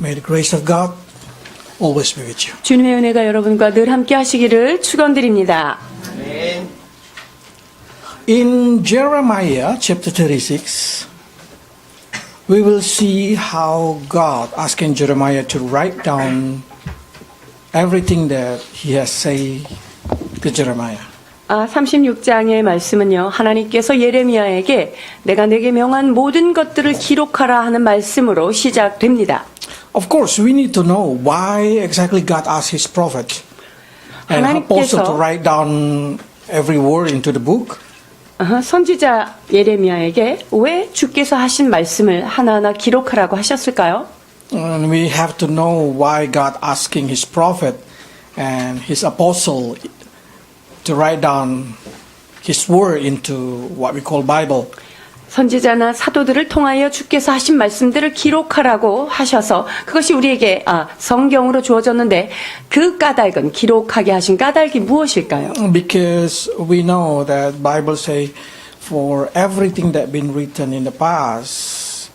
May the grace of God always be with you. 주님의 은혜가 여러분과 늘 함께 하시기를 축원드립니다. In Jeremiah chapter 36, we will see how God asking Jeremiah to write down everything that he has said to Jeremiah. 36장의 말씀은요, 하나님께서 예레미야에게 내가 내게 명한 모든 것들을 기록하라 하는 말씀으로 시작됩니다. Of course, we need to know why exactly God asked his prophet and apostle to write down every word into the book. 선지자 예레미야에게 왜 주께서 하신 말씀을 하나하나 기록하라고 하셨을까요? And we have to know why God asking his prophet and his apostle to write down his word into what we call Bible. 선지자나 사도들을 통하여 주께서 하신 말씀들을 기록하라고 하셔서 그것이 우리에게 성경으로 주어졌는데 그 까닭은 기록하게 하신 까닭이 무엇일까요? Because we know that Bible say for everything that been written in the past,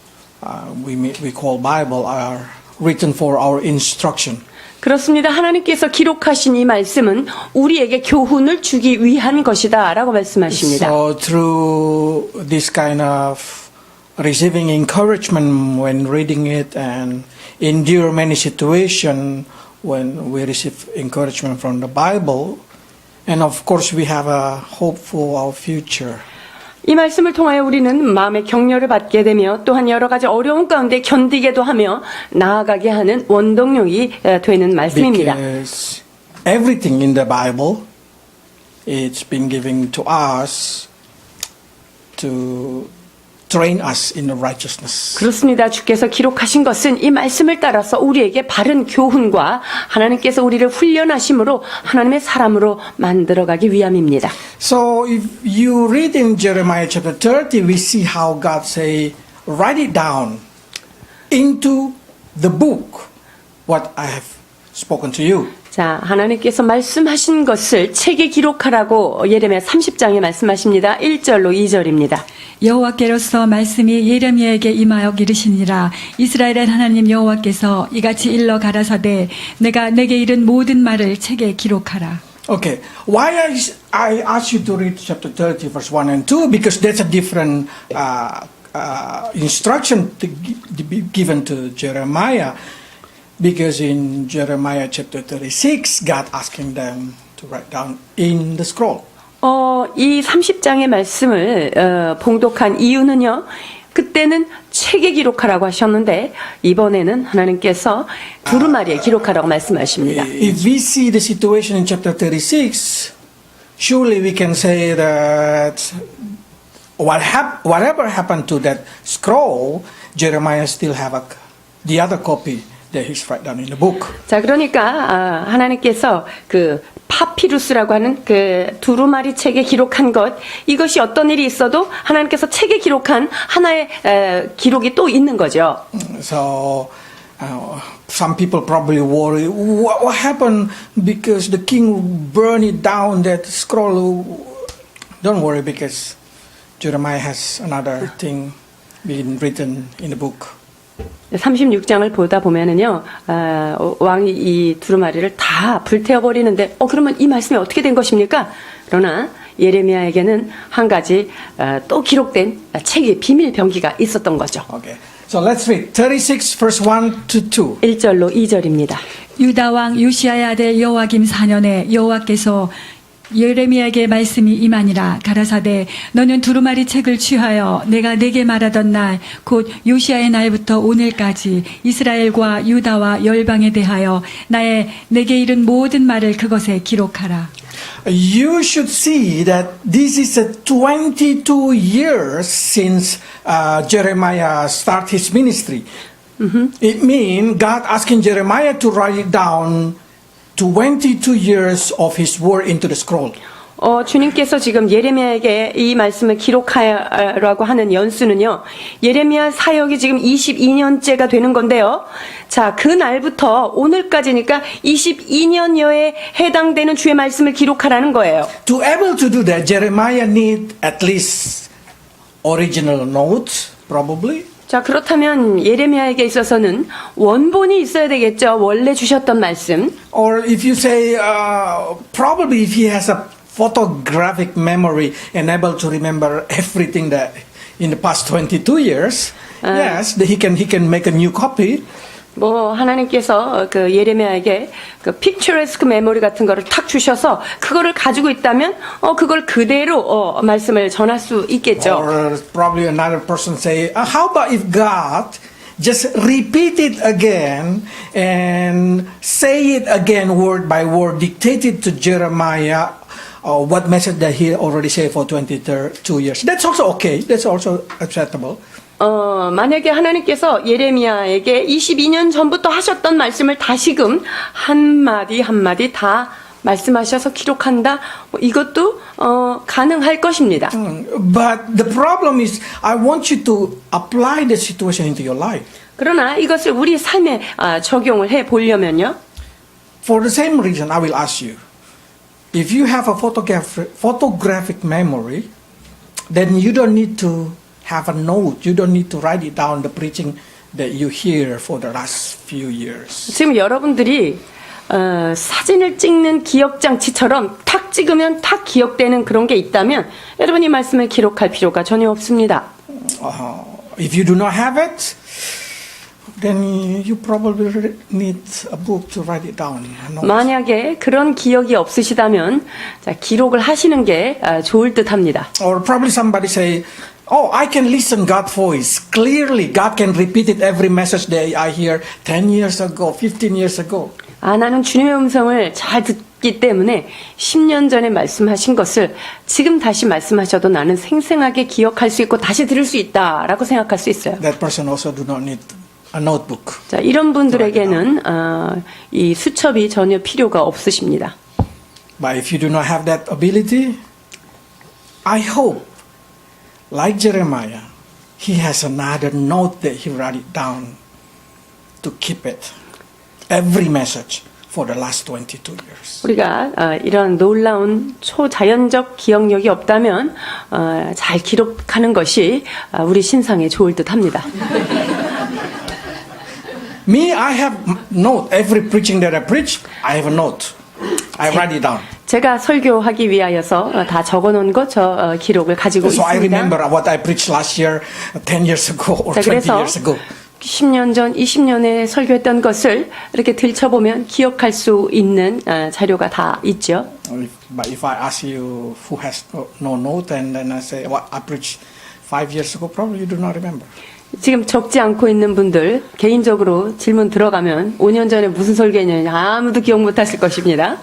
we call Bible are written for our instruction. 그렇습니다. 하나님께서 기록하신 이 말씀은 우리에게 교훈을 주기 위한 것이다 라고 말씀하십니다. So through this kind of receiving encouragement when reading it and endure many situations when we receive encouragement from the Bible, and of course we have a hope for our future. 이 말씀을 통하여 우리는 마음의 격려를 받게 되며 또한 여러 가지 어려운 가운데 견디게도 하며 나아가게 하는 원동력이 되는 말씀입니다. Because everything in the Bible it's been given to us to train us in righteousness. 그렇습니다. 주께서 기록하신 것은 이 말씀을 따라서 우리에게 바른 교훈과 하나님께서 우리를 훈련하심으로 하나님의 사람으로 만들어가기 위함입니다. So if you read in Jeremiah chapter 30, we see how God say, write it down into the book what I have spoken to you. 자, 하나님께서 말씀하신 것을 책에 기록하라고 예레미야 30장에 말씀하십니다. 1절로 2절입니다. 여호와께로서 말씀이 예레미야에게 임하여 이르시니라. 이스라엘의 하나님 여호와께서 이같이 일러 가라사대 내가 내게 이른 모든 말을 책에 기록하라. Okay, why I ask you to read chapter 30 verse 1 and 2? Because that's a different instruction to be given to Jeremiah. Because in Jeremiah chapter 36, God asking them to write down in the scroll. 이 30장의 말씀을 봉독한 이유는요. 그때는 책에 기록하라고 하셨는데 이번에는 하나님께서 두루마리에 기록하라고 말씀하십니다. If we see the situation in chapter 36, surely we can say that whatever happened to that scroll, Jeremiah still have the other copy that he's write down in the book. 자, 그러니까 하나님께서 그 파피루스라고 하는 그 두루마리 책에 기록한 것, 이것이 어떤 일이 있어도 하나님께서 책에 기록한 하나의 기록이 또 있는 거죠. So some people probably worry what happened because the king burned it down that scroll. Don't worry because Jeremiah has another thing being written in the book. 36장을 보다 보면은요, 왕이 이 두루마리를 다 불태워버리는데, 그러면 이 말씀이 어떻게 된 것입니까? 그러나 예레미야에게는 한 가지 또 기록된 책의 비밀 병기가 있었던 거죠. Okay, so let's read 36 verse 1 to 2. 1절로 2절입니다. 유다 왕 요시야의 아들 여호와김 4년에 여호와께서 예레미야에게 말씀이 임하니라. 가라사대 너는 두루마리 책을 취하여 내가 내게 말하던 날 곧 요시야의 날부터 오늘까지 이스라엘과 유다와 열방에 대하여 내게 이른 모든 말을 그것에 기록하라. You should see that this is 22 years since Jeremiah started his ministry. It means God asking Jeremiah to write it down 22 years of his word into the scroll. 주님께서 지금 예레미야에게 이 말씀을 기록하라고 하는 연수는요, 예레미야 사역이 지금 22년째가 되는 건데요. 자, 그 날부터 오늘까지니까 22년여에 해당되는 주의 말씀을 기록하라는 거예요. To able to do that, Jeremiah need at least original notes, probably. 자, 그렇다면 예레미야에게 있어서는 원본이 있어야 되겠죠. 원래 주셨던 말씀. Or if you say, probably if he has a photographic memory and able to remember everything that in the past 22 years, yes, he can make a new copy. 뭐 하나님께서 그 예레미야에게 그 picturesque memory 같은 거를 탁 주셔서 그거를 가지고 있다면 그걸 그대로 말씀을 전할 수 있겠죠. Or probably another person say, how about if God just repeat it again and say it again word by word, dictated to Jeremiah what message that he already said for 22 years. That's also okay. That's also acceptable. 만약에 하나님께서 예레미야에게 22년 전부터 하셨던 말씀을 다시금 한마디 한마디 다 말씀하셔서 기록한다. 이것도 가능할 것입니다. But the problem is, I want you to apply the situation into your life. 그러나 이것을 우리 삶에 적용을 해 보려면요. For the same reason, I will ask you, if you have a photographic memory, then you don't need to have a note. You don't need to write it down, the preaching that you hear for the last few years. 지금 여러분들이 사진을 찍는 기억장치처럼 탁 찍으면 탁 기억되는 그런 게 있다면 여러분이 말씀을 기록할 필요가 전혀 없습니다. If you do not have it, then you probably need a book to write it down. 만약에 그런 기억이 없으시다면 자, 기록을 하시는 게 좋을 듯합니다. Or probably somebody say, oh, I can listen God's voice clearly. God can repeat it every message that I hear 10 years ago, 15 years ago. 나는 주님의 음성을 잘 듣기 때문에 10년 전에 말씀하신 것을 지금 다시 말씀하셔도 나는 생생하게 기억할 수 있고 다시 들을 수 있다라고 생각할 수 있어요. That person also do not need a notebook. 자, 이런 분들에게는 이 수첩이 전혀 필요가 없으십니다. But if you do not have that ability, I hope, like Jeremiah, he has another note that he write it down to keep it. Every message for the last 22 years. 우리가 이런 놀라운 초자연적 기억력이 없다면 잘 기록하는 것이 우리 신상에 좋을 듯합니다. Me, I have note. Every preaching that I preach, I have a note. I write it down. 제가 설교하기 위하여서 다 적어놓은 것 저 기록을 가지고 So I 있습니다. remember what I preached last year, 10 years ago, or 자, 20 그래서 years ago. 10년 전, 20년에 설교했던 것을 이렇게 들춰보면 기억할 수 있는 자료가 다 있죠. But if I ask you who has no note, and then I say what I preached 5 years ago, probably you do not remember. 지금 적지 않고 있는 분들 개인적으로 질문 들어가면 5년 전에 무슨 설교했냐면 아무도 기억 못하실 것입니다.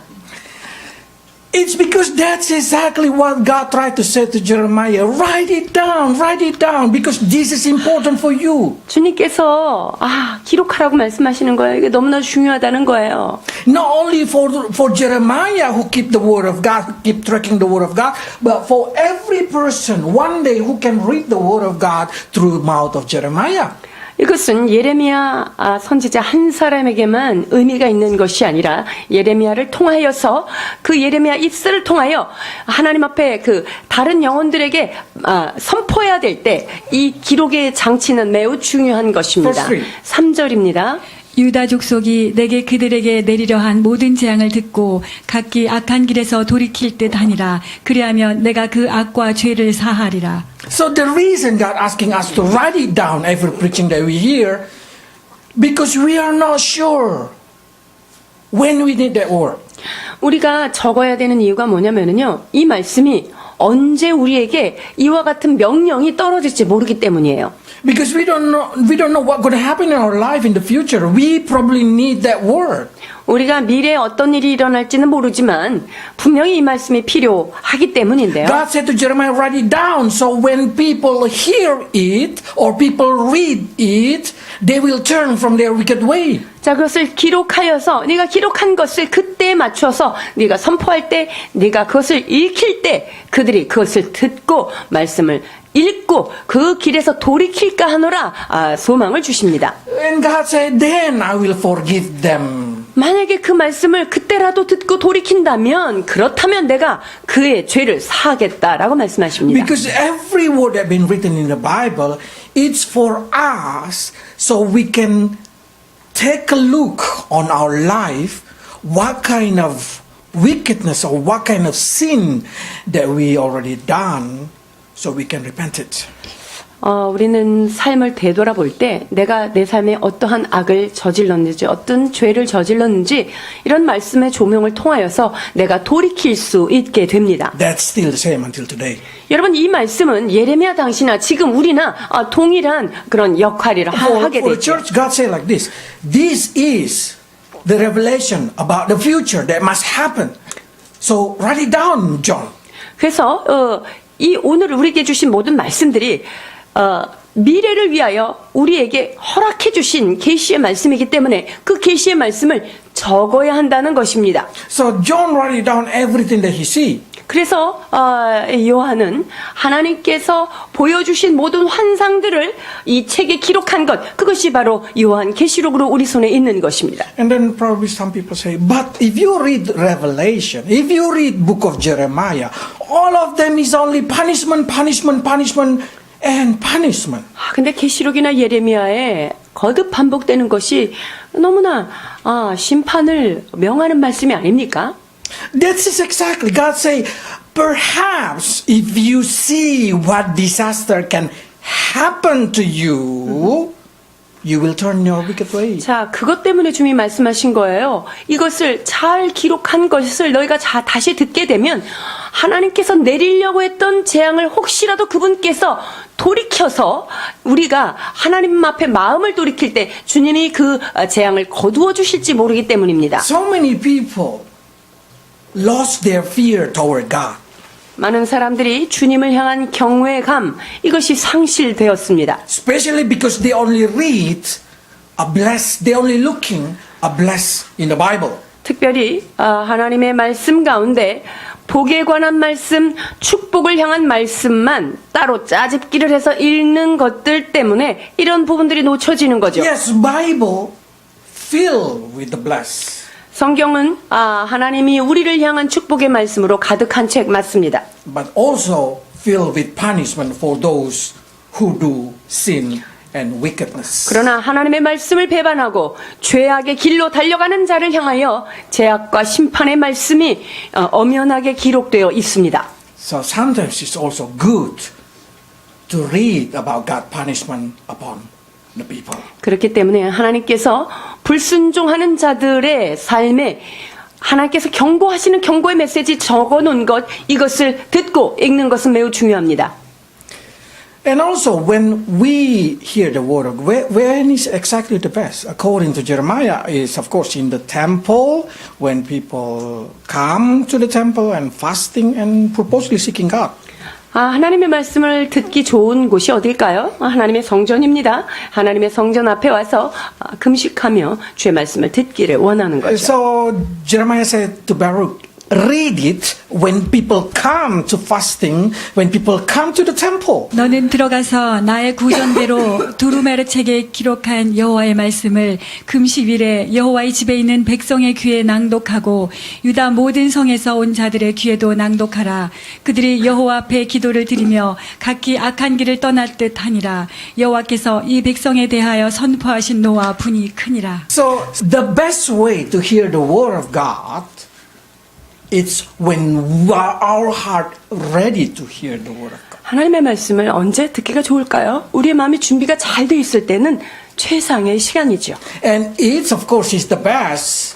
It's because that's exactly what God tried to say to Jeremiah. Write it down, because this is important for you. 주님께서 기록하라고 말씀하시는 거예요. 이게 너무나 중요하다는 거예요. Not only for Jeremiah who keep the word of God, who keep tracking the word of God, but for every person one day who can read the word of God through the mouth of Jeremiah. 이것은 예레미야 선지자 한 사람에게만 의미가 있는 것이 아니라 예레미야를 통하여서 그 예레미야 입술을 통하여 하나님 앞에 그 다른 영혼들에게 선포해야 될 때 이 기록의 장치는 매우 중요한 것입니다. 3절입니다. 유다 족속이 내게 그들에게 내리려 한 모든 재앙을 듣고 각기 악한 길에서 돌이킬 듯 하니라. 그리하면 내가 그 악과 죄를 사하리라. So the reason God asking us to write it down every preaching that we hear, because we are not sure when we need that word. 우리가 적어야 되는 이유가 뭐냐면요. 이 말씀이 언제 우리에게 이와 같은 명령이 떨어질지 모르기 때문이에요. Because we don't know what's going to happen in our life in the future. We probably need that word. 우리가 미래에 어떤 일이 일어날지는 모르지만 분명히 이 말씀이 필요하기 때문인데요. God said to Jeremiah, write it down, so when people hear it or people read it, they will turn from their wicked way. 자, 그것을 기록하여서 네가 기록한 것을 그때에 맞춰서 네가 선포할 때, 네가 그것을 읽힐 때 그들이 그것을 듣고 말씀을 읽고 그 길에서 돌이킬까 하노라 소망을 주십니다. And God said, then I will forgive them. 만약에 그 말씀을 그때라도 듣고 돌이킨다면 그렇다면 내가 그의 죄를 사하겠다라고 말씀하십니다. Because every word that been written in the Bible It's for us so we can take a look on our life, what kind of wickedness or what kind of sin that we already done, so we can repent it. 우리는 삶을 되돌아볼 때 내가 내 삶에 어떠한 악을 저질렀는지 어떤 죄를 저질렀는지 이런 말씀의 조명을 통하여서 내가 돌이킬 수 있게 됩니다. That's still the same until today. 여러분 이 말씀은 예레미야 당시나 지금 우리나 동일한 그런 역할을 하게 For the 되죠. church, God said like this: this is the revelation about the future that must happen. So write it down, John. 그래서 이 오늘 우리에게 주신 모든 말씀들이 미래를 위하여 우리에게 허락해 주신 계시의 말씀이기 때문에 그 계시의 말씀을 적어야 한다는 것입니다. So John write it down everything that he see. 그래서 요한은 하나님께서 보여주신 모든 환상들을 이 책에 기록한 것, 그것이 바로 요한 계시록으로 우리 손에 있는 것입니다. And then probably some people say, but if you read Revelation, if you read book of Jeremiah, all of them is only punishment, punishment, punishment, and punishment. 근데 계시록이나 예레미야에 거듭 반복되는 것이 너무나 심판을 명하는 말씀이 아닙니까? That is exactly. God say, perhaps if you see what disaster can happen to you, you will turn your wicked way. 자, 그것 때문에 주님이 말씀하신 거예요. 이것을 잘 기록한 것을 너희가 다시 듣게 되면 하나님께서 내리려고 했던 재앙을 혹시라도 그분께서 돌이켜서 우리가 하나님 앞에 마음을 돌이킬 때 주님이 그 재앙을 거두어 주실지 모르기 때문입니다. So many people lost their fear toward God. 많은 사람들이 주님을 향한 경외감 이것이 상실되었습니다. Especially because they only read they only looking a bless in the Bible. 특별히 하나님의 말씀 가운데 복에 관한 말씀, 축복을 향한 말씀만 따로 짜집기를 해서 읽는 것들 때문에 이런 부분들이 놓쳐지는 거죠. Yes, Bible filled with the bless. 성경은 하나님이 우리를 향한 축복의 말씀으로 가득한 책 맞습니다. But also filled with punishment for those who do sin and wickedness. 그러나 하나님의 말씀을 배반하고 죄악의 길로 달려가는 자를 향하여 죄악과 심판의 말씀이 엄연하게 기록되어 있습니다. So sometimes it's also good to read about God's punishment upon the people. 그렇기 때문에 하나님께서 불순종하는 자들의 삶에 하나님께서 경고하시는 경고의 메시지 적어놓은 것 이것을 듣고 읽는 것은 매우 중요합니다. And also, when we hear the word of God, when is exactly the best? According to Jeremiah, is of course in the temple, when people come to the temple and fasting and purposely seeking God. 하나님의 말씀을 듣기 좋은 곳이 어딜까요? 하나님의 성전입니다. 하나님의 성전 앞에 와서 금식하며 주의 말씀을 듣기를 원하는 거죠. So Jeremiah said to Baruch, read it when people come to fasting, when people come to the temple. 너는 들어가서 나의 구전대로 두루마리 책에 기록한 여호와의 말씀을 금식일에 여호와의 집에 있는 백성의 귀에 낭독하고 유다 모든 성에서 온 자들의 귀에도 낭독하라. 그들이 여호와 앞에 기도를 드리며 각기 악한 길을 떠났듯 하니라. 여호와께서 이 백성에 대하여 선포하신 노와 분이 크니라. So the best way to hear the word of God, it's when our heart ready to hear the word of God. 하나님의 말씀을 언제 듣기가 좋을까요? 우리의 마음이 준비가 잘 돼 있을 때는 최상의 시간이죠. And it's of course is the best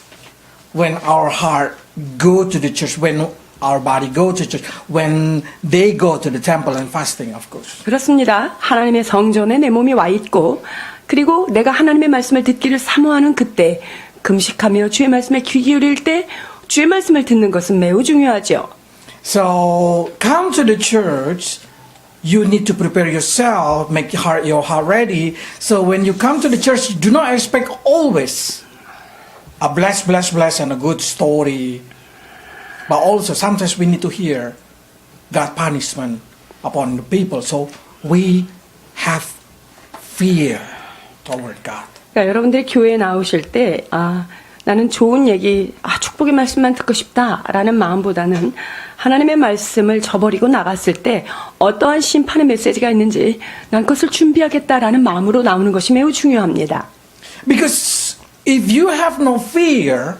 when our heart go to the church, when our body go to church, when they go to the temple and fasting, of course. 그렇습니다. 하나님의 성전에 내 몸이 와 있고 그리고 내가 하나님의 말씀을 듣기를 사모하는 그때 금식하며 주의 말씀에 귀 기울일 때 주의 말씀을 듣는 것은 매우 중요하죠. So come to the church. You need to prepare yourself, make your heart ready. So when you come to the church, do not expect always a bless, and a good story. But also sometimes we need to hear God's punishment upon the people. So we have fear toward God. 그러니까 여러분들이 교회에 나오실 때 나는 좋은 얘기, 축복의 말씀만 듣고 싶다라는 마음보다는 하나님의 말씀을 저버리고 나갔을 때 어떠한 심판의 메시지가 있는지 난 그것을 준비하겠다라는 마음으로 나오는 것이 매우 중요합니다. Because if you have no fear,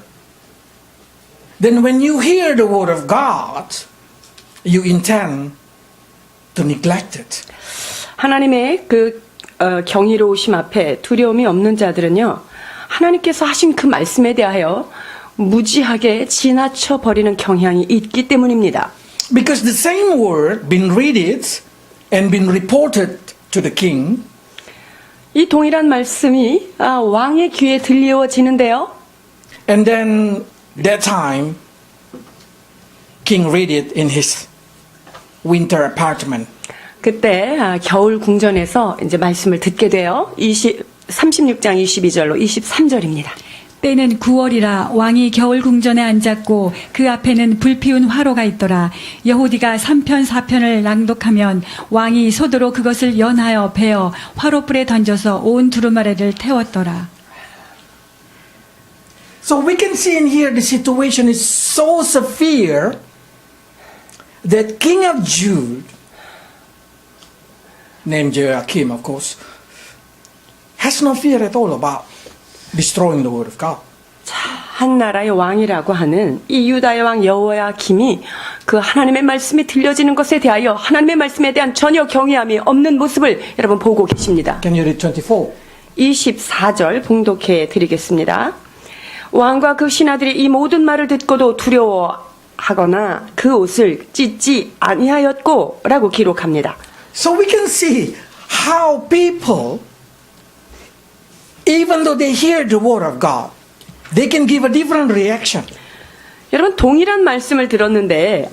then when you hear the word of God, you intend to neglect it. 하나님의 경이로우심 앞에 두려움이 없는 자들은요, 하나님께서 하신 그 말씀에 대하여 무지하게 지나쳐 버리는 경향이 있기 때문입니다. Because the same word been read it and been reported to the king, 이 동일한 말씀이 왕의 귀에 들려지는데요. and then that time king read it in his winter apartment. 그때 겨울 궁전에서 이제 말씀을 듣게 돼요. 36장 22절로 23절입니다. 때는 9월이라 왕이 겨울 궁전에 앉았고 그 앞에는 불피운 화로가 있더라. 여호디가 3편 4편을 낭독하면 왕이 소도로 그것을 연하여 베어 화로불에 던져서 온 두루마리를 태웠더라. So we can see in here the situation is so severe that King of Jude, named Joachim of course, has no fear at all about destroying the word of God. 한 나라의 왕이라고 하는 이 유다의 왕 여호야김이 그 하나님의 말씀이 들려지는 것에 대하여 하나님의 말씀에 대한 전혀 경외함이 없는 모습을 여러분 보고 계십니다. Can you read 24? 24절 봉독해 드리겠습니다. 왕과 그 신하들이 이 모든 말을 듣고도 두려워하거나 그 옷을 찢지 아니하였고 라고 기록합니다. So we can see how people, even though they hear the word of God, they can give a different reaction. 여러분 동일한 말씀을 들었는데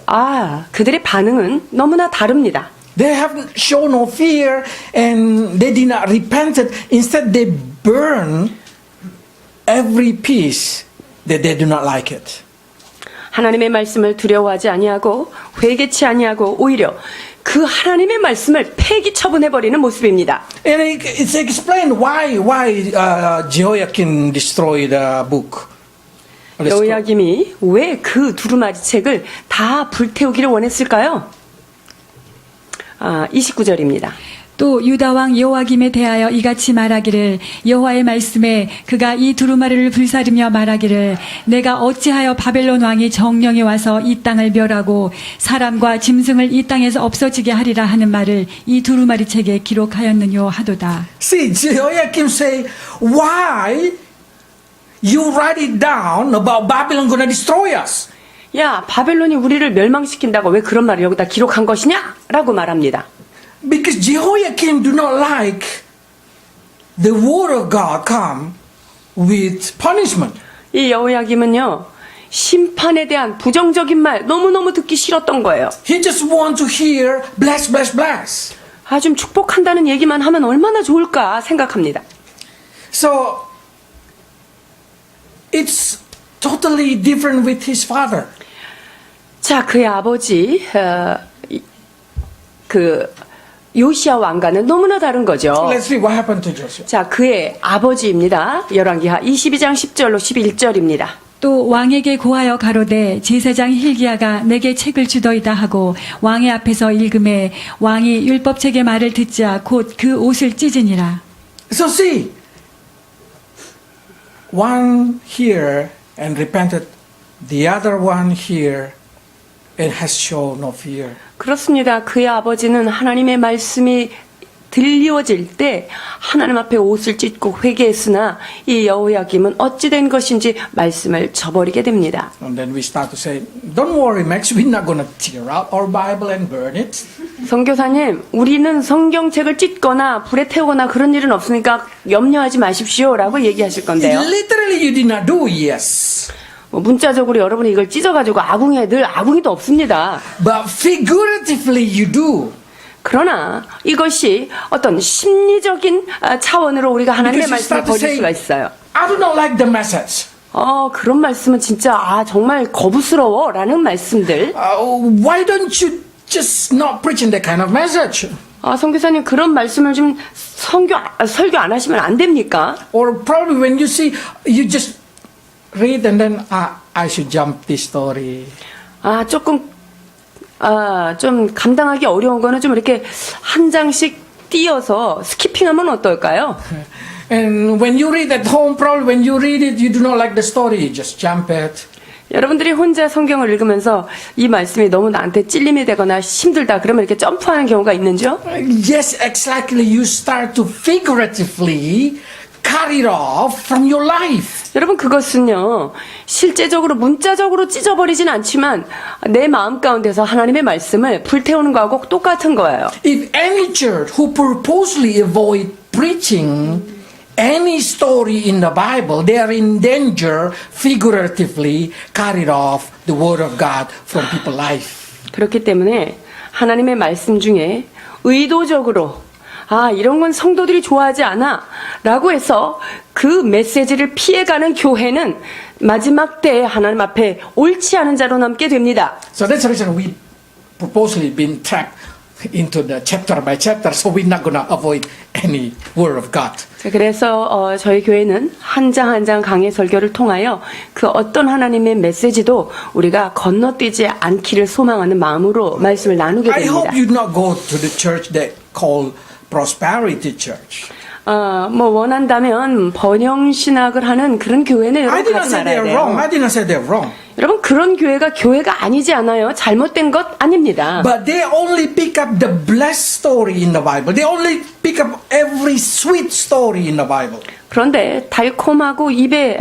그들의 반응은 너무나 다릅니다. They have shown no fear and they did not repent it. Instead, they burn every piece that they do not like it. 하나님의 말씀을 두려워하지 아니하고 회개치 아니하고 오히려 그 하나님의 말씀을 폐기 처분해버리는 모습입니다. And it's explained why Jehoiakim destroyed the book. 여호야김이 왜 그 두루마리 책을 다 불태우기를 원했을까요? 29절입니다. 또 유다 왕 여호와김에 대하여 이같이 말하기를 여호와의 말씀에 그가 이 두루마리를 불사르며 말하기를 내가 어찌하여 바벨론 왕이 정령이 와서 이 땅을 멸하고 사람과 짐승을 이 땅에서 없어지게 하리라 하는 말을 이 두루마리 책에 기록하였느뇨 하도다. See, Jehoiakim say, why you write it down about Babylon gonna destroy us? 야, 바벨론이 우리를 멸망시킨다고 왜 그런 말을 여기다 기록한 것이냐? 라고 말합니다. Because Jehoiakim do not like the word of God come with punishment. 이 여호야김은요, 심판에 대한 부정적인 말 너무너무 듣기 싫었던 거예요. He just want to hear bless, bless, bless. 좀 축복한다는 얘기만 하면 얼마나 좋을까 생각합니다. So it's totally different with his father. 자, 그의 아버지 요시야 왕과는 너무나 다른 거죠. Let's see what happened to Joshua. 자, 그의 아버지입니다. 열왕기하 22장 10절로 11절입니다. 또 왕에게 고하여 가로되 제사장 hil기야가 내게 책을 주더이다 하고 왕의 앞에서 읽음에 왕이 율법책의 말을 듣자 곧 그 옷을 찢으니라. So see, one here and repented, the other one here and has shown no fear. 그렇습니다. 그의 아버지는 하나님의 말씀이 들려질 때 하나님 앞에 옷을 찢고 회개했으나 이 여호야김은 어찌 된 것인지 말씀을 저버리게 됩니다. And then we start to say, don't worry, Max, we're not going to tear out our Bible and burn it. 선교사님, 우리는 성경책을 찢거나 불에 태우거나 그런 일은 없으니까 염려하지 마십시오라고 얘기하실 건데요. Literally, you did not do, yes. 문자적으로 여러분이 이걸 찢어가지고 늘 아궁이도 없습니다. But figuratively, you do. 그러나 이것이 어떤 심리적인 차원으로 우리가 하나님의 Because you 말씀을 start to 버릴 say, 수가 있어요. I do not like the message. 그런 말씀은 진짜 정말 거부스러워라는 말씀들. Why don't you just not preaching that kind of message? 선교사님 그런 말씀을 좀 설교 안 하시면 안 됩니까? Or probably when you see, you just read and then I should jump this story. 좀 감당하기 어려운 거는 좀 이렇게 한 장씩 띄어서 스키핑하면 어떨까요? And when you read at home, probably when you read it, you do not like the story, you just jump it. 여러분들이 혼자 성경을 읽으면서 이 말씀이 너무 나한테 찔림이 되거나 힘들다 그러면 이렇게 점프하는 경우가 있는지요? Yes, exactly. You start to figuratively cut it off from your life. 여러분 그것은요 실제적으로 문자적으로 찢어버리진 않지만 내 마음 가운데서 하나님의 말씀을 불태우는 거하고 똑같은 거예요. If any church who purposely avoid preaching any story in the Bible, they are in danger figuratively cut it off the word of God from people's life. 그렇기 때문에 하나님의 말씀 중에 의도적으로 이런 건 성도들이 좋아하지 않아 라고 해서 그 메시지를 피해가는 교회는 마지막 때에 하나님 앞에 옳지 않은 자로 남게 됩니다. So that's the reason we purposely been tracked into the chapter by chapter, so we're not going to avoid any word of God. 그래서 저희 교회는 한 장 한 장 강해 설교를 통하여 그 어떤 하나님의 메시지도 우리가 건너뛰지 않기를 소망하는 마음으로 말씀을 나누게 I 됩니다. hope you not go to the church that called Prosperity Church. 원한다면 번영신학을 하는 그런 교회는 I 여러분 did not 가지 say 말아야 they're wrong. 돼요. I did not say they're wrong. 여러분 그런 교회가 교회가 아니지 않아요. 잘못된 것 아닙니다. But they only pick up the blessed story in the Bible. They only pick up every sweet story in the Bible. 그런데 달콤하고 입에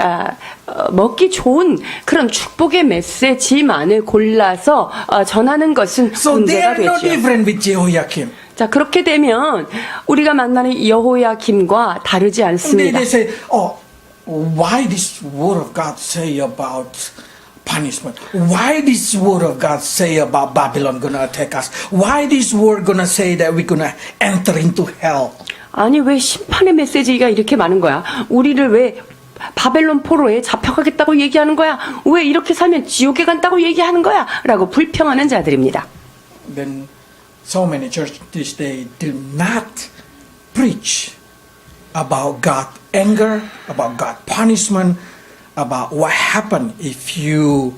먹기 좋은 그런 축복의 메시지만을 골라서 전하는 것은 So they 문제가 are no 되죠. different with Jehoiakim. 자 그렇게 되면 우리가 만나는 여호야김과 다르지 않습니다. They say, oh, why this word of God say about punishment? Why this word of God say about Babylon gonna attack us? Why this word gonna say that we're gonna enter into hell? 아니 왜 심판의 메시지가 이렇게 많은 거야? 우리를 왜 바벨론 포로에 잡혀가겠다고 얘기하는 거야? 왜 이렇게 살면 지옥에 간다고 얘기하는 거야? 라고 불평하는 자들입니다. Then so many churches this day do not preach about God anger, about God punishment, about what happened if you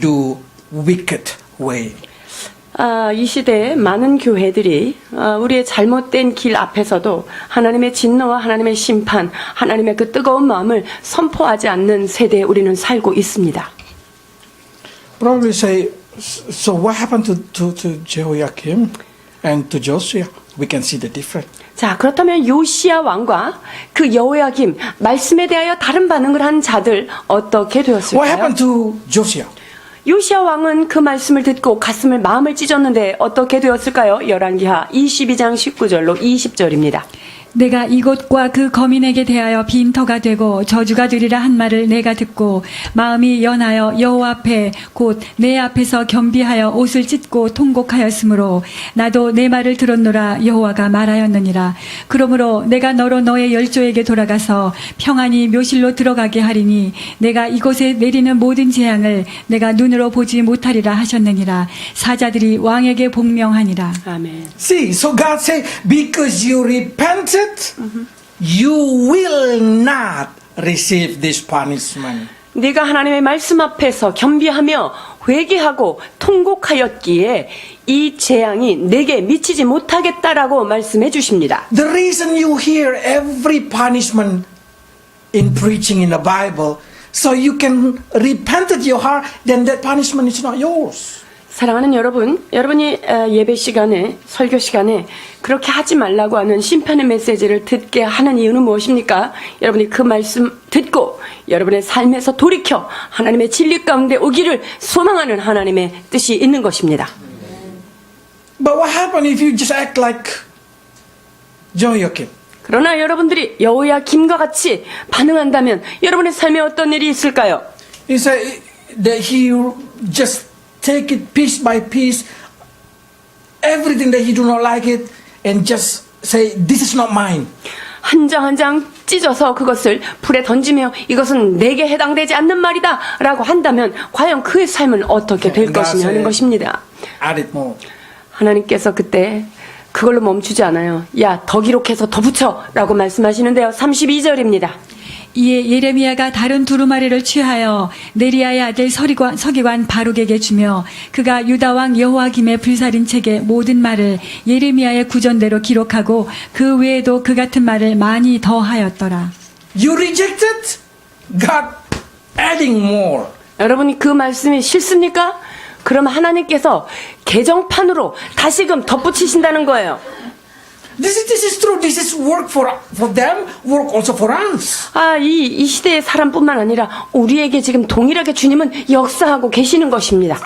do wicked way. 이 시대에 많은 교회들이 우리의 잘못된 길 앞에서도 하나님의 진노와 하나님의 심판, 하나님의 그 뜨거운 마음을 선포하지 않는 세대에 우리는 살고 있습니다. Probably say, so what happened to Jehoiakim and to Josiah? We can see the difference. 자, 그렇다면 요시야 왕과 그 여호야김 말씀에 대하여 다른 반응을 한 자들 어떻게 What 되었을까요? happened to Josiah? 요시야 왕은 그 말씀을 듣고 마음을 찢었는데 어떻게 되었을까요? 열왕기하 22장 19절로 20절입니다. 내가 이곳과 그 거민에게 대하여 빈터가 되고 저주가 되리라 한 말을 내가 듣고 마음이 연하여 여호와 앞에 곧 내 앞에서 겸비하여 옷을 찢고 통곡하였으므로 나도 내 말을 들었노라 여호와가 말하였느니라. 그러므로 내가 너로 너의 열조에게 돌아가서 평안히 묘실로 들어가게 하리니 내가 이곳에 내리는 모든 재앙을 내가 눈으로 보지 못하리라 하셨느니라. 사자들이 왕에게 복명하니라. 아멘. See, so God say, because you repented, you will not receive this punishment. 네가 하나님의 말씀 앞에서 겸비하며 회개하고 통곡하였기에 이 재앙이 내게 미치지 못하겠다라고 말씀해 주십니다. The reason you hear every punishment in preaching in the Bible, so you can repent at your heart, then that punishment is not yours. 사랑하는 여러분, 여러분이 예배 시간에, 설교 시간에 그렇게 하지 말라고 하는 심판의 메시지를 듣게 하는 이유는 무엇입니까? 여러분이 그 말씀 듣고 여러분의 삶에서 돌이켜 하나님의 진리 가운데 오기를 소망하는 하나님의 뜻이 있는 것입니다. But what happened if you just act like Jehoiakim? 그러나 여러분들이 여호야김과 같이 반응한다면 여러분의 삶에 어떤 일이 있을까요? He said that he just take it piece by piece, everything that he do not like it, and just say, this is not mine. 한 장 한 장 찢어서 그것을 불에 던지며 이것은 내게 해당되지 않는 말이다 라고 한다면 과연 그의 삶은 어떻게 될 것이냐 하는 것입니다. Add it more. 하나님께서 그때 그걸로 멈추지 않아요. 야, 더 기록해서 더 붙여 라고 말씀하시는데요. 32절입니다. 이에 예레미야가 다른 두루마리를 취하여 네리야의 아들 서기관 바룩에게 주며 그가 유다 왕 여호와김의 불살인 책의 모든 말을 예레미야의 구전대로 기록하고 그 외에도 그 같은 말을 많이 더하였더라. You rejected? God adding more. 여러분이 그 말씀이 싫습니까? 그럼 하나님께서 개정판으로 다시금 덧붙이신다는 거예요. This is true. This is work for them, work also for us. 이 시대의 사람뿐만 아니라 우리에게 지금 동일하게 주님은 역사하고 계시는 것입니다.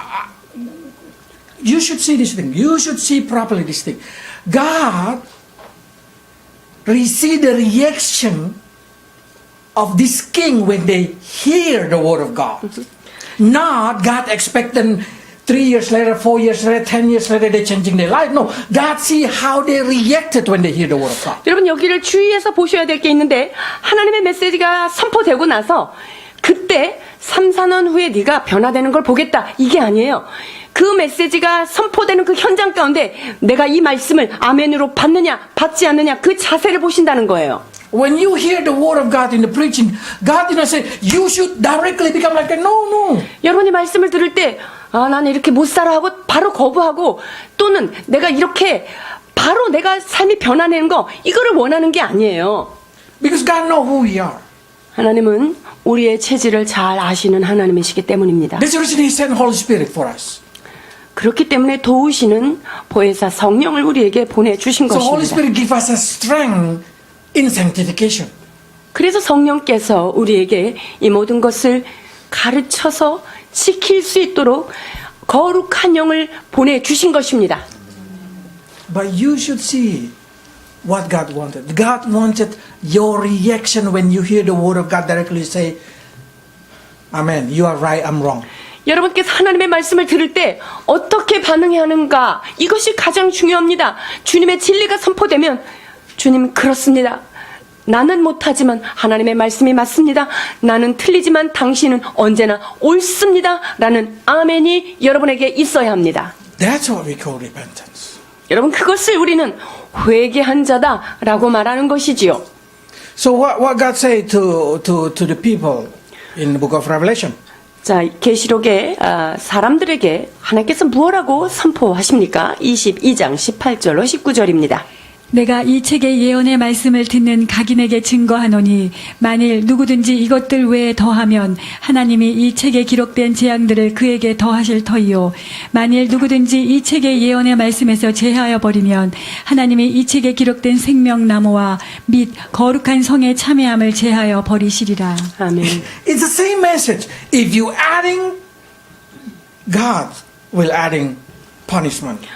You should see this thing. You should see properly this thing. God received the reaction of this king when they hear the word of God. Not God expecting 3 years later, 4 years later, 10 years later, they're changing their life. No, God see how they reacted when they hear the word of God. 여러분 여기를 주의해서 보셔야 될 게 있는데 하나님의 메시지가 선포되고 나서 그때 3, 4년 후에 네가 변화되는 걸 보겠다. 이게 아니에요. 그 메시지가 선포되는 그 현장 가운데 내가 이 말씀을 아멘으로 받느냐 받지 않느냐 그 자세를 보신다는 거예요. When you hear the word of God in the preaching, God did not say, you should directly become like that. No, no. 여러분이 말씀을 들을 때 나는 이렇게 못 살아 하고 바로 거부하고 또는 내가 이렇게 바로 내가 삶이 변화되는 거 이거를 원하는 게 아니에요. Because God knows who we are. 하나님은 우리의 체질을 잘 아시는 하나님이시기 때문입니다. That's the reason He sent Holy Spirit for us. 그렇기 때문에 도우시는 보혜사 성령을 우리에게 보내주신 So Holy 것입니다. Spirit gives us a strength in sanctification. 그래서 성령께서 우리에게 이 모든 것을 가르쳐서 지킬 수 있도록 거룩한 영을 보내주신 것입니다. But you should see what God wanted. God wanted your reaction when you hear the word of God directly say, Amen, you are right, I'm wrong. 여러분께서 하나님의 말씀을 들을 때 어떻게 반응해야 하는가 이것이 가장 중요합니다. 주님의 진리가 선포되면 주님 그렇습니다. 나는 못하지만 하나님의 말씀이 맞습니다. 나는 틀리지만 당신은 언제나 옳습니다. 라는 아멘이 여러분에게 있어야 합니다. That's what we call repentance. 여러분 그것을 우리는 회개한 자다라고 말하는 것이지요. So what God say to the people in the book of Revelation? 자, 계시록에 사람들에게 하나님께서 무엇라고 선포하십니까? 22장 18절로 19절입니다. 내가 이 책의 예언의 말씀을 듣는 각인에게 증거하노니 만일 누구든지 이것들 외에 더하면 하나님이 이 책에 기록된 재앙들을 그에게 더하실 터이요 만일 누구든지 이 책의 예언의 말씀에서 제하여 버리면 하나님이 이 책에 기록된 생명나무와 및 거룩한 성의 참회함을 제하여 버리시리라. 아멘. It's the same message. If you adding, God will adding punishment.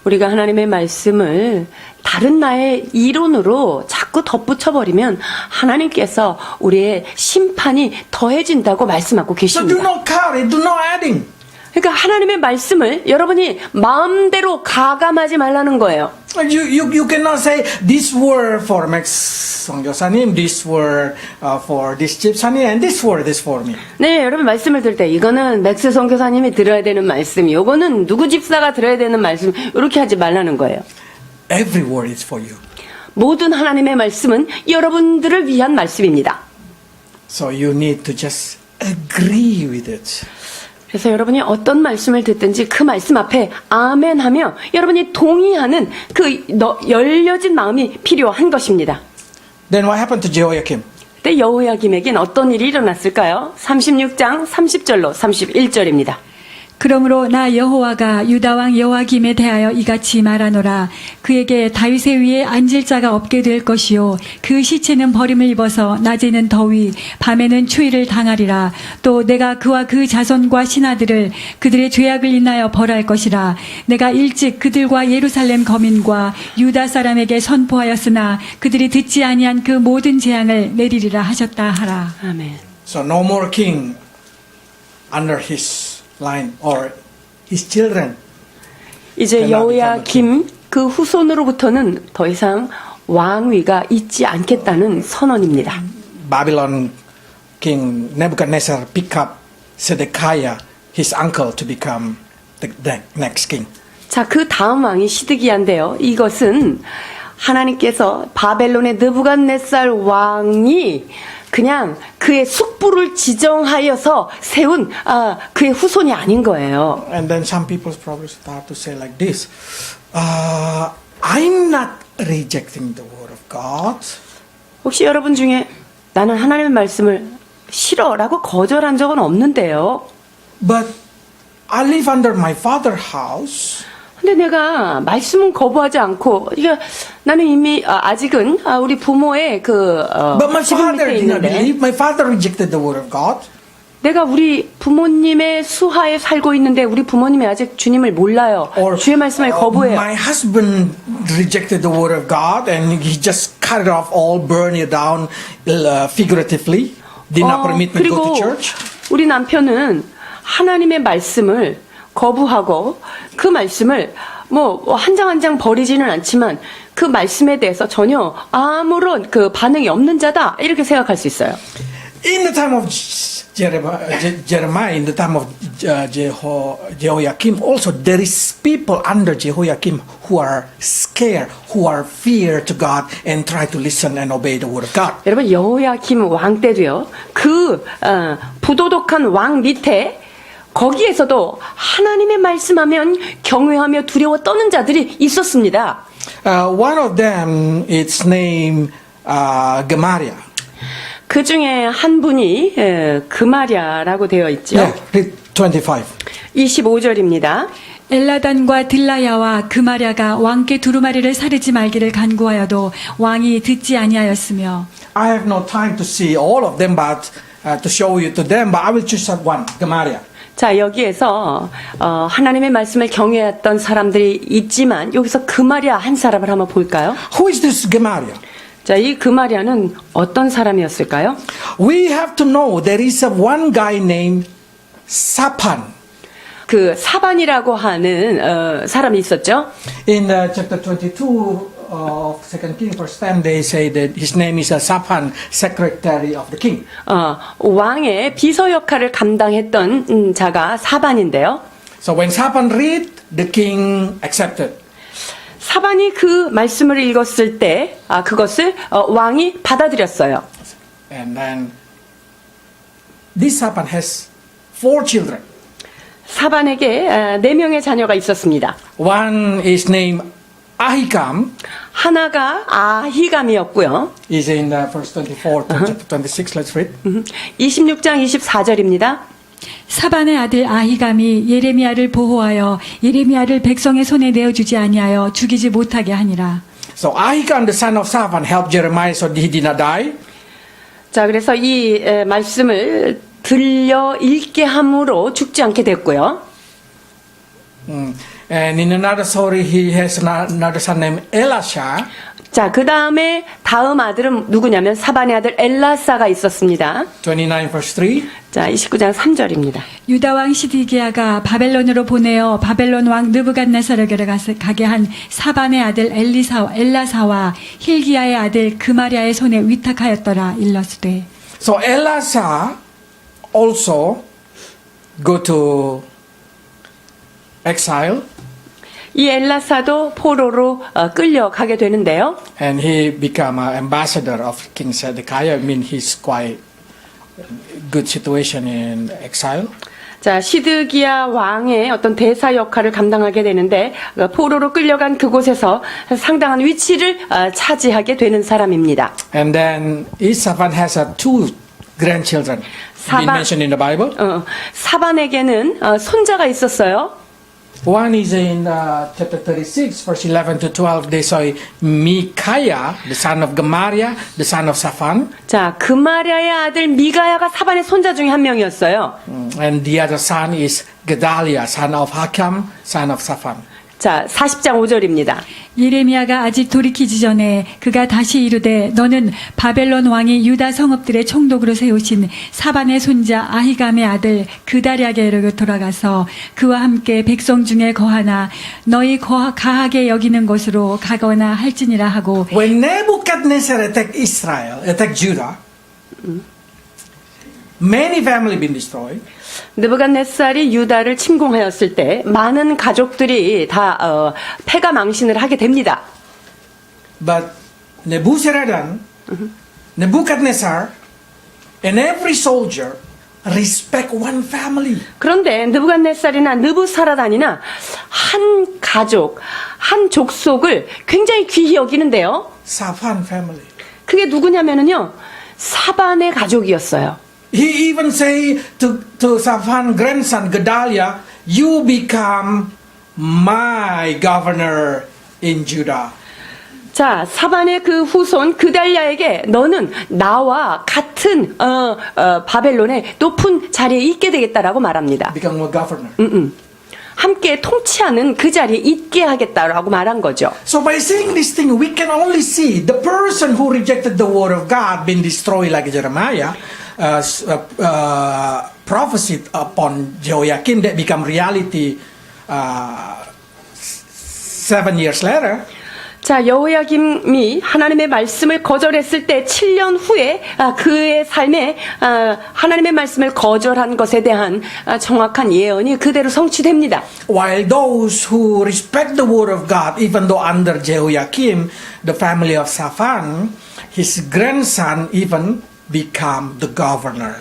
우리가 하나님의 말씀을 다른 나의 이론으로 자꾸 덧붙여버리면 하나님께서 우리의 심판이 더해진다고 말씀하고 So do 계십니다. not count it, do not adding. 그러니까 하나님의 말씀을 여러분이 마음대로 가감하지 말라는 거예요. You cannot say this word for Max 성교사님, this word for this 집사님, and this word is for me. 네, 여러분 말씀을 들을 때 이거는 맥스 선교사님이 들어야 되는 말씀, 이거는 누구 집사가 들어야 되는 말씀 이렇게 하지 말라는 거예요. Every word is for you. 모든 하나님의 말씀은 여러분들을 위한 말씀입니다. So you need to just agree with it. 그래서 여러분이 어떤 말씀을 듣든지 그 말씀 앞에 아멘 하며 여러분이 동의하는 그 열려진 마음이 필요한 것입니다. Then what happened to Jehoiakim? 그때 여호야김에겐 어떤 일이 일어났을까요? 36장 30절로 31절입니다. 그러므로 나 여호와가 유다 왕 여호와김에 대하여 이같이 말하노라. 그에게 다윗의 위에 앉을 자가 없게 될 것이요 그 시체는 버림을 입어서 낮에는 더위 밤에는 추위를 당하리라. 또 내가 그와 그 자손과 신하들을 그들의 죄악을 인하여 벌할 것이라. 내가 일찍 그들과 예루살렘 거민과 유다 사람에게 선포하였으나 그들이 듣지 아니한 그 모든 재앙을 내리리라 하셨다 하라. 아멘. So no more king under his line or his children. 이제 여호야김 그 후손으로부터는 더 이상 왕위가 있지 않겠다는 선언입니다. Babylon king Nebuchadnezzar pick up Zedekiah, his uncle, to become the next king. 자, 그 다음 왕이 시드기야인데요. 이것은 하나님께서 바벨론의 느부갓네살 왕이 그냥 그의 숙부를 지정하여서 세운 그의 후손이 아닌 거예요. And then some people probably start to say like this, I'm not rejecting the word of God. 혹시 여러분 중에 나는 하나님의 말씀을 싫어라고 거절한 적은 없는데요. But I live under my father's house. 근데 내가 말씀은 거부하지 않고 이게 나는 이미 아직은 우리 부모의 But my 지붕 father 밑에 did not 있는데 believe. My father rejected the word of God. 내가 우리 부모님의 수하에 살고 있는데 우리 부모님이 아직 주님을 몰라요. 주의 말씀을 거부해요. My husband rejected the word of God and he just cut it off all, burn it down figuratively. Did not permit me to go 그리고 to church. 우리 남편은 하나님의 말씀을 거부하고 그 말씀을 뭐 한 장 한 장 버리지는 않지만 그 말씀에 대해서 전혀 아무런 그 반응이 없는 자다 이렇게 생각할 수 있어요. In the time of Jeremiah, in the time of Jehoiakim, also there is people under Jehoiakim who are scared, who are fear to God and try to listen and obey the word of God. 여러분 여호야김 왕 때도요. 그 부도덕한 왕 밑에 거기에서도 하나님의 말씀하면 경외하며 두려워 떠는 자들이 있었습니다. One of them is named Gamaliel. 그 중에 한 분이 그마랴라고 되어 있죠. Yeah, read 25. 25절입니다. 엘라단과 들라야와 그마랴가 왕께 두루마리를 사르지 말기를 간구하여도 왕이 듣지 아니하였으며 I have no time to see all of them, but to show you to them. But I will choose one, Gamaliel. 자, 여기에서 하나님의 말씀을 경외했던 사람들이 있지만 여기서 그마랴 한 사람을 한번 볼까요? Who is this Gamaliel? 자, 이 그마랴는 어떤 사람이었을까요? We have to know there is one guy named Shaphan. 그 사반이라고 하는 사람이 있었죠. In chapter 22 of 2 Kings, verse 10, they say that his name is Shaphan, secretary of the king. 왕의 비서 역할을 감당했던 자가 사반인데요. So when Shaphan read, the king accepted. 사반이 그 말씀을 읽었을 때, 그것을 왕이 받아들였어요. And then this Shaphan has 4 children. 사반에게 4명의 자녀가 있었습니다. One is named Ahikam. 하나가 아히감이었고요. Is in verse 24 to chapter 26. Let's read. 26장 24절입니다. 사반의 아들 아히감이 예레미야를 보호하여 예레미야를 백성의 손에 내어주지 아니하여 죽이지 못하게 하니라. So Ahikam, the son of Shaphan, helped Jeremiah so he did not die. 자, 그래서 이 말씀을 들려 읽게 함으로 죽지 않게 됐고요. And in another story, he has another son named Elisha. 자, 그 다음에 다음 아들은 누구냐면 사반의 아들 엘라사가 있었습니다. 29 verse 3. 자, 29장 3절입니다. 유다 왕 시드기야가 바벨론으로 보내어 바벨론 왕 느부갓네살에게 가게 한 사반의 아들 엘라사와 힐기야의 아들 그마랴의 손에 위탁하였더라 일러스되. So Elisha also go to exile. 이 엘라사도 포로로 끌려가게 되는데요. And he became an ambassador of King Zedekiah. I mean, he's quite good situation in exile. 자, 시드기야 왕의 어떤 대사 역할을 감당하게 되는데 포로로 끌려간 그곳에서 상당한 위치를 차지하게 되는 사람입니다. And then Shaphan has 2 grandchildren been mentioned in the Bible. 사반에게는 손자가 있었어요. One is in chapter 36, verse 11 to 12. They say Micaiah, the son of Gamaliel, the son of Shaphan. 자, 그마랴의 아들 미가야가 사반의 손자 중에 한 명이었어요. And the other son is Gedaliah, son of Hakam, son of Shaphan. 자, 40장 5절입니다. 예레미야가 아직 돌이키지 전에 그가 다시 이르되 너는 바벨론 왕이 유다 성읍들의 총독으로 세우신 사반의 손자 아히감의 아들 그다랴게로 돌아가서 그와 함께 백성 중에 거하나 너희 가하게 여기는 곳으로 가거나 할지니라 하고. When Nebuchadnezzar attacked Israel, attacked Judah, many families been destroyed. 느부갓네살이 유다를 침공하였을 때 많은 가족들이 다 패가 망신을 하게 됩니다. But Nebuchadnezzar And every soldier respect one family. 그런데 느부갓네살이나 느부사라단이나 한 가족, 한 족속을 굉장히 귀히 여기는데요. Safan family. 그게 누구냐면은요, 사반의 가족이었어요. He even say to Safan grandson Gedaliah, you become my governor in Judah. 자, 사반의 그 후손 그달랴에게 너는 나와 같은 바벨론의 높은 자리에 있게 되겠다라고 말합니다. Become a governor. 함께 통치하는 그 자리에 있게 하겠다라고 말한 거죠. So by saying this thing, we can only see the person who rejected the word of God being destroyed like Jeremiah, prophesied upon Jehoiakim that become reality 7 years later. 자, 여호야김이 하나님의 말씀을 거절했을 때 7년 후에 그의 삶에 하나님의 말씀을 거절한 것에 대한 정확한 예언이 그대로 성취됩니다. While those who respect the word of God, even though under Jehoiakim, the family of Shaphan, his grandson even become the governor.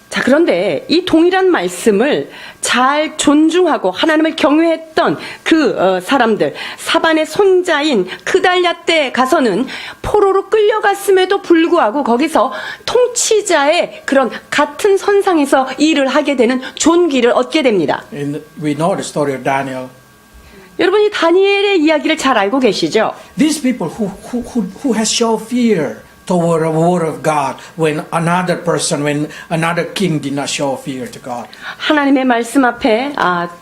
자, 그런데 이 동일한 말씀을 잘 존중하고 하나님을 경외했던 그 사람들, 사반의 손자인 그달랴 때 가서는 포로로 끌려갔음에도 불구하고 거기서 통치자의 그런 같은 선상에서 일을 하게 되는 존귀를 얻게 됩니다. And we know the story of Daniel. 여러분이 다니엘의 이야기를 잘 알고 계시죠? These people who has shown fear toward the word of God when another person, when another king did not show fear to God. 하나님의 말씀 앞에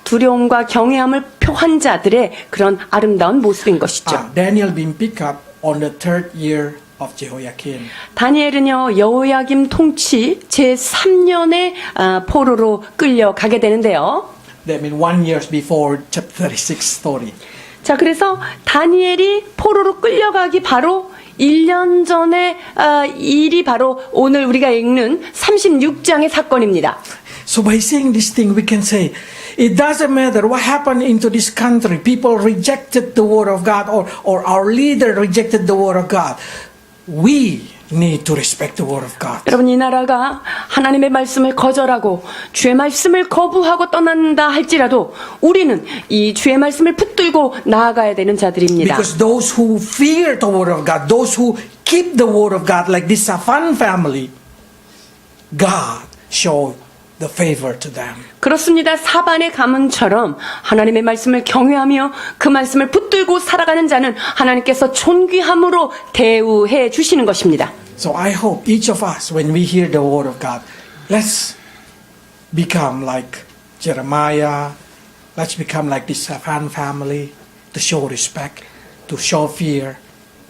두려움과 경외함을 표한 자들의 그런 아름다운 모습인 것이죠. Daniel being picked up on the 3rd year of Jehoiakim. 다니엘은요, 여호야김 통치 제3년에 포로로 끌려가게 되는데요. That means 1 year before chapter 36 story. 자, 그래서 다니엘이 포로로 끌려가기 바로 1년 전에 일이 바로 오늘 우리가 읽는 36장의 사건입니다. So by saying this thing, we can say, it doesn't matter what happened into this country. People rejected the word of God, or our leader rejected the word of God. We need to respect the word of God. 여러분, 이 나라가 하나님의 말씀을 거절하고 주의 말씀을 거부하고 떠난다 할지라도 우리는 이 주의 말씀을 붙들고 나아가야 되는 자들입니다. Because those who fear the word of God, those who keep the word of God, like this Shaphan family, God showed the favor to them. 그렇습니다. 사반의 가문처럼 하나님의 말씀을 경외하며 그 말씀을 붙들고 살아가는 자는 하나님께서 존귀함으로 대우해 주시는 것입니다. So I hope each of us, when we hear the word of God, let's become like Jeremiah, let's become like this Shaphan family, to show respect, to show fear,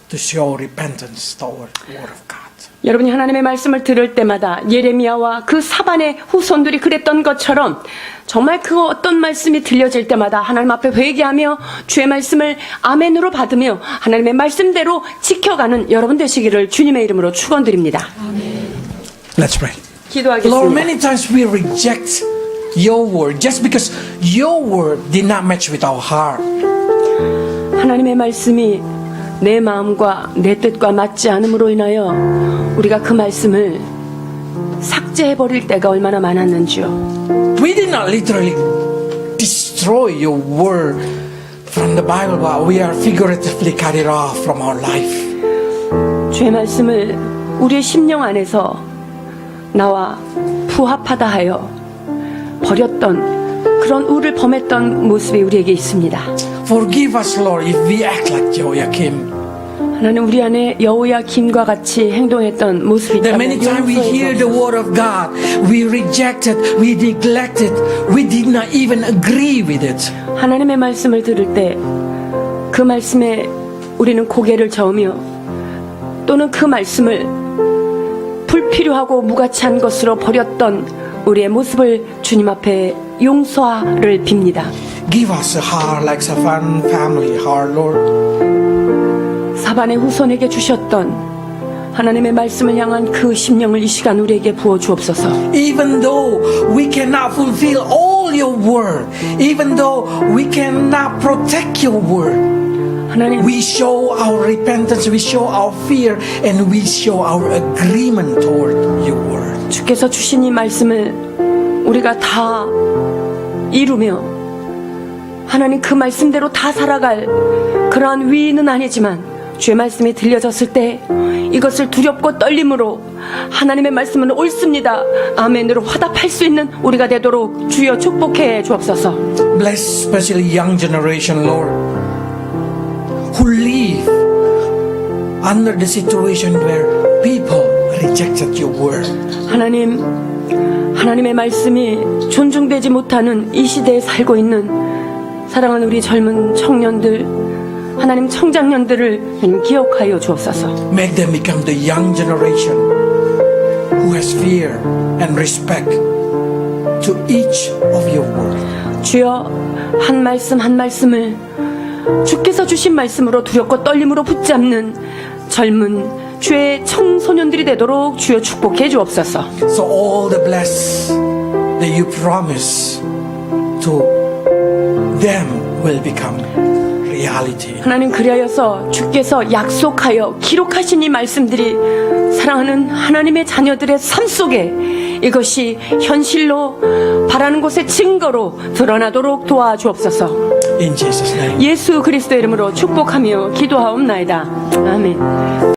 to show repentance toward the word of God. 여러분이 하나님의 말씀을 들을 때마다 예레미야와 그 사반의 후손들이 그랬던 것처럼 정말 그 어떤 말씀이 들려질 때마다 하나님 앞에 회개하며 주의 말씀을 아멘으로 받으며 하나님의 말씀대로 지켜가는 여러분 되시기를 주님의 이름으로 축원드립니다. Let's pray. 기도하겠습니다. Lord, many times we reject your word just because your word did not match with our heart. 하나님의 말씀이 내 마음과 내 뜻과 맞지 않음으로 인하여 우리가 그 말씀을 삭제해버릴 때가 얼마나 많았는지요. We did not literally destroy your word from the Bible, but we are figuratively cut it off from our life. 주의 말씀을 우리의 심령 안에서 나와 부합하다 하여 버렸던 그런 우를 범했던 모습이 우리에게 있습니다. Forgive us, Lord, if we act like Jehoiakim. 하나님, 우리 안에 여호야김과 같이 행동했던 모습이 That 있다면 many times we hear the 용서해 word of God, we reject it, we neglect it, we did not even agree with it. 주옵소서. 하나님의 말씀을 들을 때 그 말씀에 우리는 고개를 저으며 또는 그 말씀을 불필요하고 무가치한 것으로 버렸던 우리의 모습을 주님 앞에 용서를 빕니다. Give us a heart like Shaphan family heart, Lord. 사반의 후손에게 주셨던 하나님의 말씀을 향한 그 심령을 이 시간 우리에게 부어 주옵소서. Even though we cannot fulfill all your word, even though we cannot protect your word, 하나님, We show our repentance, we show our fear, and we show our agreement toward your word. 주께서 주신 이 말씀을 우리가 다 이루며 하나님 그 말씀대로 다 살아갈 그러한 위인은 아니지만 주의 말씀이 들려졌을 때 이것을 두렵고 떨림으로 하나님의 말씀은 옳습니다, 아멘으로 화답할 수 있는 우리가 되도록 주여 축복해 주옵소서. Bless especially young generation, Lord, who live under the situation where people rejected your word. 하나님의 말씀이 존중되지 못하는 이 시대에 살고 있는 사랑하는 우리 젊은 청년들, 하나님 청장년들을 기억하여 주옵소서. Make them become the young generation who has fear and respect to each of your word. 주여, 한 말씀 한 말씀을 주께서 주신 말씀으로 두렵고 떨림으로 붙잡는 젊은 주의 청소년들이 되도록 주여 축복해 주옵소서. So all the bless that you promise to them will become reality. 하나님, 그리하여서 주께서 약속하여 기록하신 이 말씀들이 사랑하는 하나님의 자녀들의 삶 속에 이것이 현실로 바라는 곳의 증거로 드러나도록 도와주옵소서. In Jesus' name. 예수 그리스도의 이름으로 축복하며 기도하옵나이다. 아멘.